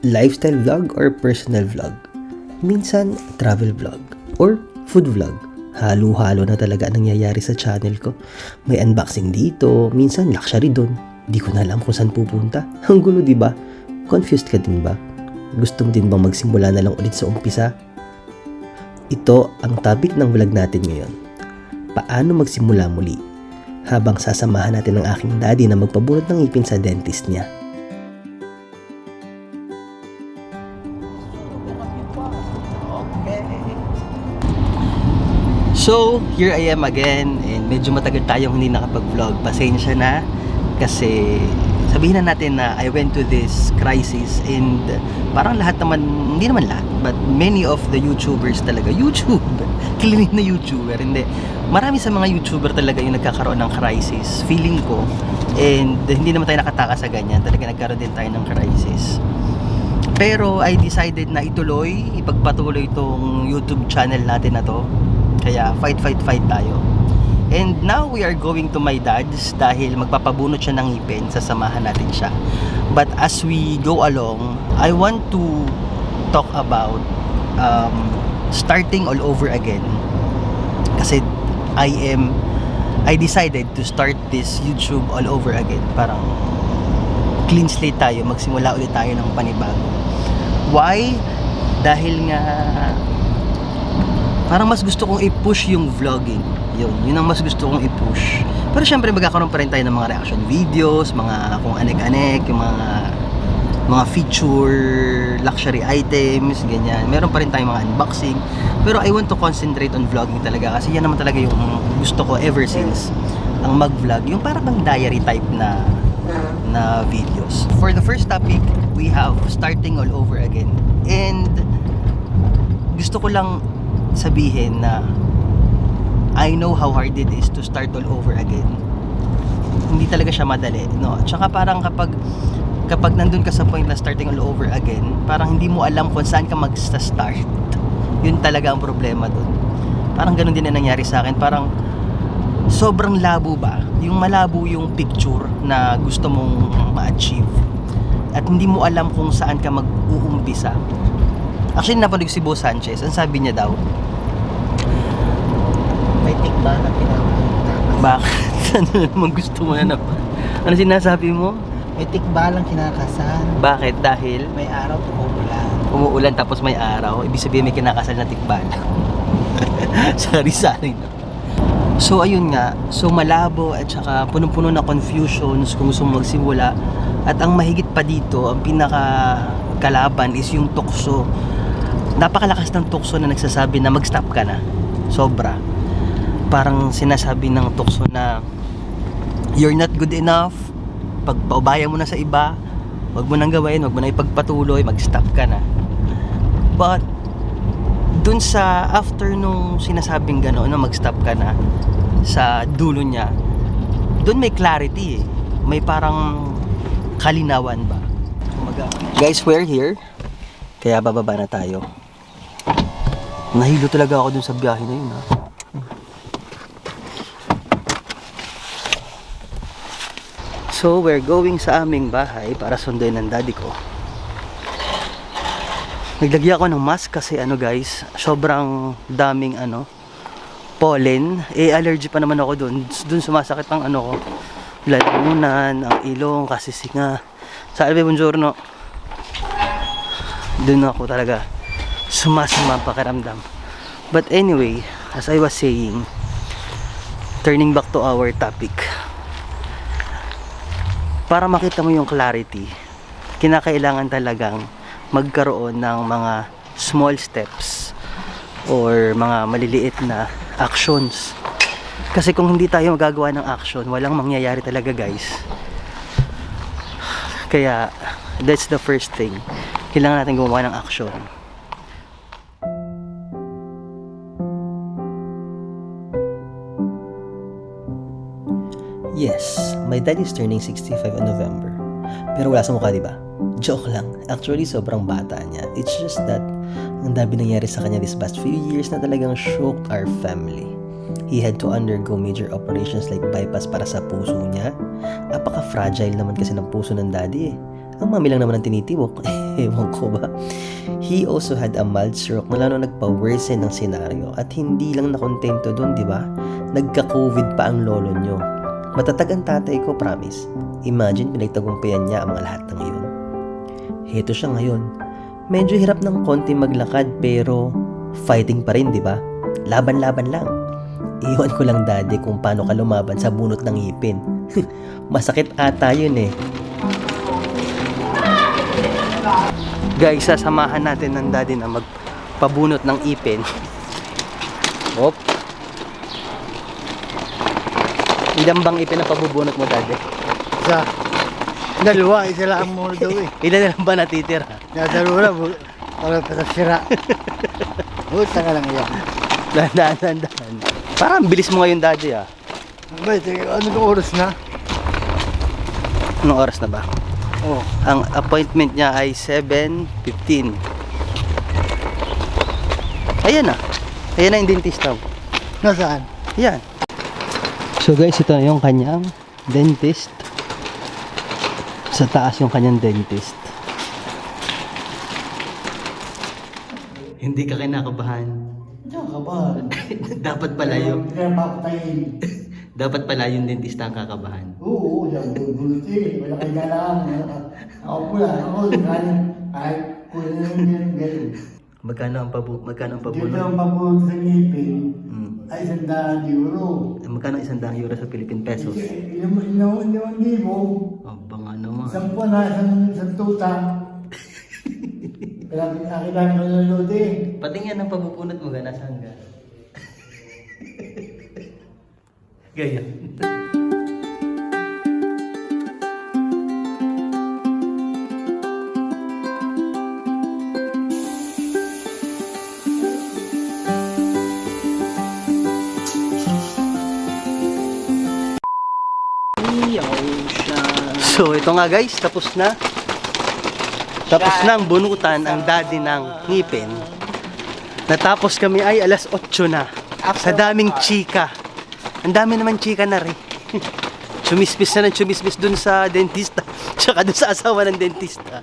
lifestyle vlog or personal vlog. Minsan, travel vlog or food vlog. Halo-halo na talaga ang nangyayari sa channel ko. May unboxing dito, minsan luxury doon. Di ko na alam kung saan pupunta. Ang gulo, di ba? Confused ka din ba? Gusto mo din bang magsimula na lang ulit sa umpisa? Ito ang topic ng vlog natin ngayon. Paano magsimula muli? Habang sasamahan natin ang aking daddy na magpabunot ng ngipin sa dentist niya. So, here I am again and medyo matagal tayong hindi nakapag-vlog. Pasensya na kasi sabihin na natin na I went to this crisis and parang lahat naman, hindi naman lahat, but many of the YouTubers talaga, klinik na YouTuber, hindi. Marami sa mga YouTuber talaga yung nagkakaroon ng crisis, feeling ko. And hindi naman tayo nakataka sa ganyan, talaga nagkaroon din tayo ng crisis. Pero I decided na ipagpatuloy itong YouTube channel natin na to. Kaya fight tayo. And now we are going to my dad's dahil magpapabunot siya ng ngipin, sasamahan natin siya. But as we go along, I want to talk about starting all over again. Kasi I decided to start this YouTube all over again. Parang clean slate tayo, magsimula ulit tayo ng panibago. Why? Dahil nga parang mas gusto kong i-push yung vlogging. Yun ang mas gusto kong i-push. Pero syempre magkakaroon pa rin tayo ng mga reaction videos, mga kung anek-anek, yung mga feature, luxury items, ganyan. Meron pa rin tayong mga unboxing. Pero I want to concentrate on vlogging talaga kasi yan naman talaga yung gusto ko ever since ang mag-vlog. Yung parang bang diary type na videos. For the first topic, we have starting all over again. And gusto ko lang sabihin na I know how hard it is to start all over again. Hindi talaga siya madali, no? Tsaka parang kapag nandun ka sa point na starting all over again, parang hindi mo alam kung saan ka mag-start. Yun talaga ang problema dun. Parang ganun din na nangyari sa akin. Parang sobrang labo ba? Yung malabo yung picture na gusto mong ma-achieve. At hindi mo alam kung saan ka mag-uumpisa. Actually, napanood ko si Bo Sanchez. Ang sabi niya daw, may tikba na pinakasalan. bakit? Ano naman gusto mo na naman? Ano sinasabi mo? May tikba lang kinakasal. Bakit? Dahil May araw tumuulan. umuulan tapos may araw. Ibig sabihin may kinakasal na tikbala. Sari-sari na. So ayun nga. So malabo at saka punong-puno na confusions kung gusto mo magsimula. At ang mahigit pa dito, ang pinaka-kalaban is yung tukso. Napakalakas ng tukso na nagsasabi na mag-stop ka na. Sobra. Parang sinasabi ng tukso na you're not good enough. Pagpaubaya mo na sa iba, wag mo nang gawin, wag mo na ipagpatuloy, mag-stop ka na. But dun sa after nung sinasabing gano'n na mag-stop ka na, sa dulo niya, dun may clarity eh. May parang kalinawan ba. Guys, we're here. Kaya bababa na tayo. Nahilo talaga ako dun sa biyahe na yun ha. So, we're going sa aming bahay para sunduin ng daddy ko. Naglagyan ako ng mask kasi guys, sobrang daming pollen. Allergy pa naman ako dun. Dun sumasakit ang ko. Lalamunan, ang ilong, kasi singa. Salve, buongiorno. Dun ako talaga sumasama ang pakiramdam. But anyway, as I was saying, turning back to our topic, para makita mo yung clarity, kinakailangan talagang magkaroon ng mga small steps or mga maliliit na actions. Kasi kung hindi tayo magagawa ng action, walang mangyayari talaga guys. Kaya that's the first thing. Kailangan natin gumawa ng action. Yes, my dad is turning 65 on November. Pero wala sa mukha, diba? Joke lang. Actually, sobrang bata niya. It's just that ang dami nangyari sa kanya this past few years na talagang shocked our family. He had to undergo major operations like bypass para sa puso niya. Apaka-fragile naman kasi ng puso ng daddy eh. Ang mami lang naman ang tinitibok. Ewan ko ba. He also had a mild stroke na lalo nagpa-worsen ng senaryo at hindi lang nakontento doon, di ba? Nagka-COVID pa ang lolo nyo. Matatag ang tatay ko, promise. Imagine, pinagtagumpayan niya ang mga lahat ng iyon. Heto siya ngayon. Medyo hirap ng konti maglakad pero fighting pa rin, di ba? Laban-laban lang. Iwan ko lang daddy kung paano ka lumaban sa bunot ng ngipin. Masakit ata yun eh. Guys, sasamahan natin ng daddy na magpabunot ng ipin. Hop. Ilan bang ipin ang pabubunot mo, daddy? Isa. Dalawa, isa lang muna daw eh. Ilan na lang ba natitira? Dalawa lang, para patasira. Huwag ka lang yan. Dahan. Parang bilis mo ngayon, daddy ah. Wait, ano ka oras na? Anong oras na ba? Oh. Ang appointment niya ay 7:15. Ayan na. Ayan na yung dentista. Nasaan? Yan. So guys, ito na yung kanyang dentist. Sa taas yung kanyang dentist. Hindi ka kinakabahan. Diyan ka ba? Dapat pala yung Kaya papatayin. dapat pala yung dentista ang kakabahan. Oo, diyan gulutin. Wala kayo lang. Ako pula, ako galing. Kahit kunin yung gano'n. Magkano ang Dito pabunot? ang pabunod sa ngipin Hmm. ay €100. Magkano €100 sa Philippine pesos? Ilang libo. Aba nga naman. Isang buwan na, isang tuta. Kaya nakita ko nanonood eh. Patingin ang pabubunot mo, gana saan ka? Gaya. So ito nga guys, tapos na. Tapos na ang bunutan ang daddy ng ngipin. Natapos kami ay alas 8 na. Sa daming chika. Ang dami naman chika na rin. Chumismis na ng chumismis dun sa dentista. Tsaka dun sa asawa ng dentista.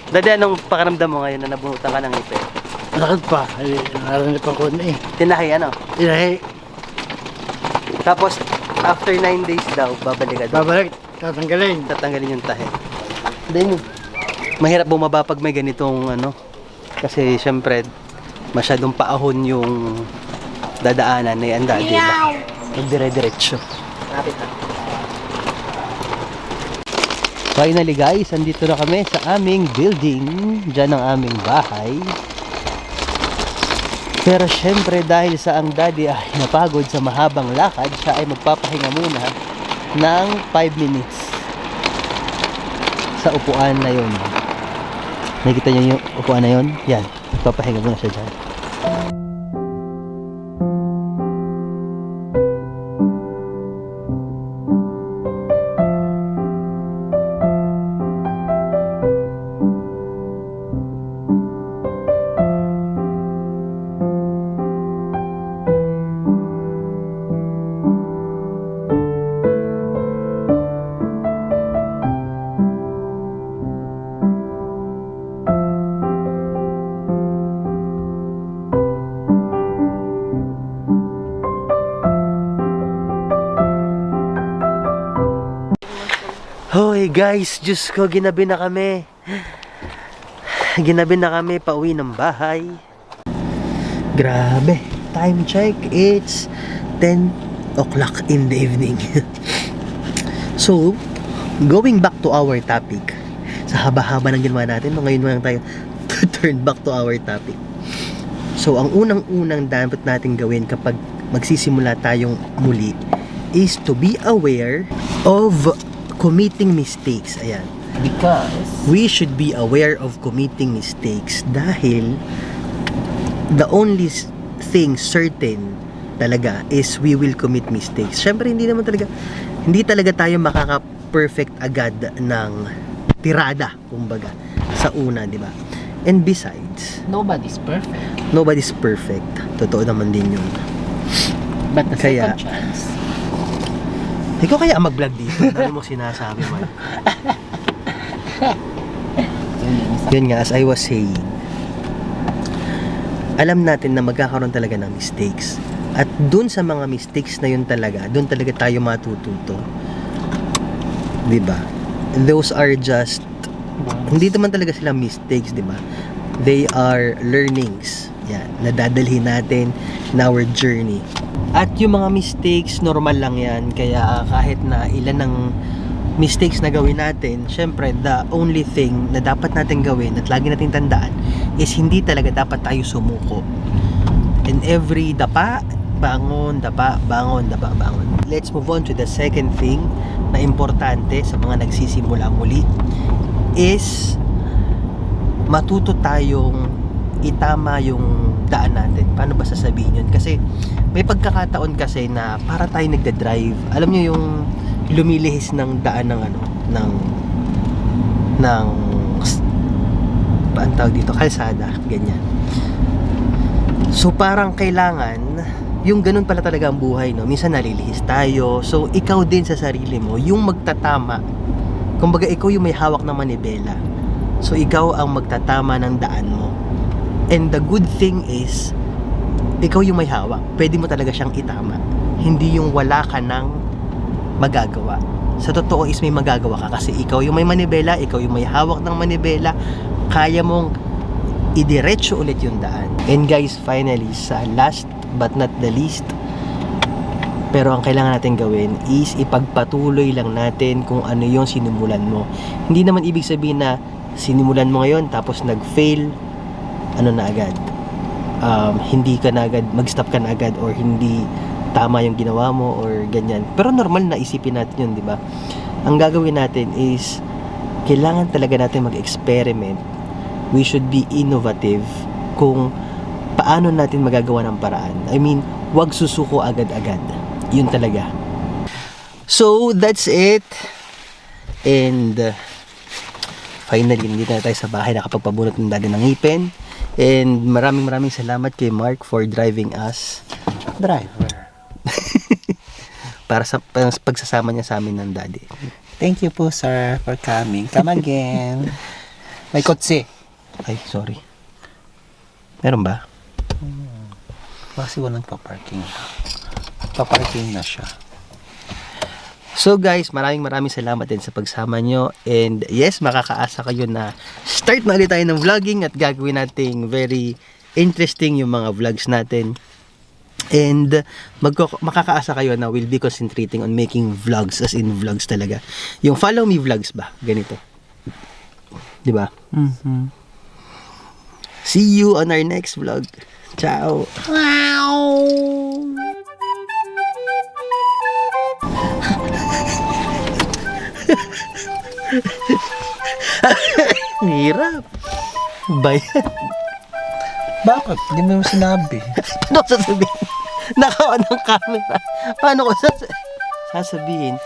Daddy, anong pakaramdam mo ngayon na nabunutan ka ng ngipin? Lakad pa. Ay, nararamdaman pa ko na eh. Tinahi ano? Ilahi. Tapos after 9 days daw, babalik ka doon. Babalik. Tatanggalin. Tatanggalin yung tahi. Then, mahirap bumaba pag may ganitong ano. Kasi syempre, masyadong paahon yung dadaanan na yan dati. Magdire-diretso. Finally guys, andito na kami sa aming building. Diyan ang aming bahay. Pero syempre dahil sa ang daddy ay napagod sa mahabang lakad, siya ay magpapahinga muna ng 5 minutes sa upuan na yun. Nakikita niyo yung upuan na yun? Yan, magpapahinga muna siya dyan. Hoy guys, Diyos ko, ginabi na kami. Ginabi na kami, pauwi ng bahay. Grabe. Time check, it's 10 o'clock in the evening. So, going back to our topic. Sa haba-haba ng ginawa natin, ngayon mo lang tayo turn back to our topic. So, ang unang-unang dapat natin gawin kapag magsisimula tayong muli is to be aware of committing mistakes. Ayan. Because We should be aware of committing mistakes dahil the only thing certain talaga is we will commit mistakes. Syempre hindi talaga tayo makaka-perfect agad ng tirada, kumbaga, sa una, di ba? And besides, nobody's perfect. nobody's perfect. Totoo naman din yun. But the Kaya- second chance. Ikaw kaya mag-vlog dito? Ano mo sinasabi mo? Yun nga, as I was saying, alam natin na magkakaroon talaga ng mistakes. At dun sa mga mistakes na yun talaga, dun talaga tayo matututo. Diba? Those are just, hindi naman talaga sila mistakes, diba? They are learnings. Yan, nadadalhin natin in our journey. At yung mga mistakes, normal lang yan. Kaya kahit na ilan ng mistakes na gawin natin, syempre, the only thing na dapat natin gawin at lagi natin tandaan is hindi talaga dapat tayo sumuko. And every dapa, bangon, dapa, bangon, dapa, bangon. Let's move on to the second thing na importante sa mga nagsisimula muli is matuto tayong itama yung daan natin. Paano ba sasabihin yun? Kasi may pagkakataon kasi na para tayo nagda-drive. Alam nyo yung lumilihis ng daan ng paano tawag dito? Kalsada. Ganyan. So parang kailangan yung ganun pala talaga ang buhay, no? Minsan nalilihis tayo. So ikaw din sa sarili mo yung magtatama. Kumbaga ikaw yung may hawak ng manibela. So ikaw ang magtatama ng daan mo. And the good thing is, ikaw yung may hawak. Pwede mo talaga siyang itama. Hindi yung wala ka nang magagawa. Sa totoo is may magagawa ka kasi ikaw yung may manibela, ikaw yung may hawak ng manibela, kaya mong idiretso ulit yung daan. And guys, finally, sa last but not the least, pero ang kailangan natin gawin is ipagpatuloy lang natin kung ano yung sinimulan mo. Hindi naman ibig sabihin na sinimulan mo ngayon tapos nag-fail, ano na agad, hindi ka na agad, mag-stop ka na agad, or hindi tama yung ginawa mo or ganyan. Pero normal na isipin natin yun, di ba? Ang gagawin natin is kailangan talaga natin mag-experiment. We should be innovative kung paano natin magagawa ng paraan. I mean, wag susuko agad-agad. Yun talaga. So, that's it. And finally, nandito na tayo sa bahay, nakapagpabunot ng daddy ng ngipin. And maraming salamat kay Mark for driving us. Driver. Para sa pagsasama niya sa amin ng daddy. Thank you po, sir, for coming. Come again. May kotse. Ay, sorry. Meron ba? Kasi walang pa-parking. Pa-parking na siya. So guys, maraming salamat din sa pagsama nyo. And yes, makakaasa kayo na start na ulit tayo ng vlogging at gagawin nating very interesting yung mga vlogs natin. And makakaasa kayo na we'll be concentrating on making vlogs, as in vlogs talaga. Yung follow me vlogs ba? Ganito. Diba? See you on our next vlog. Ciao! Wow! Hirap. Bayan. Bakit? Hindi mo sinabi. Ano sasabihin? Nakawan ng camera. Paano ko sasabihin?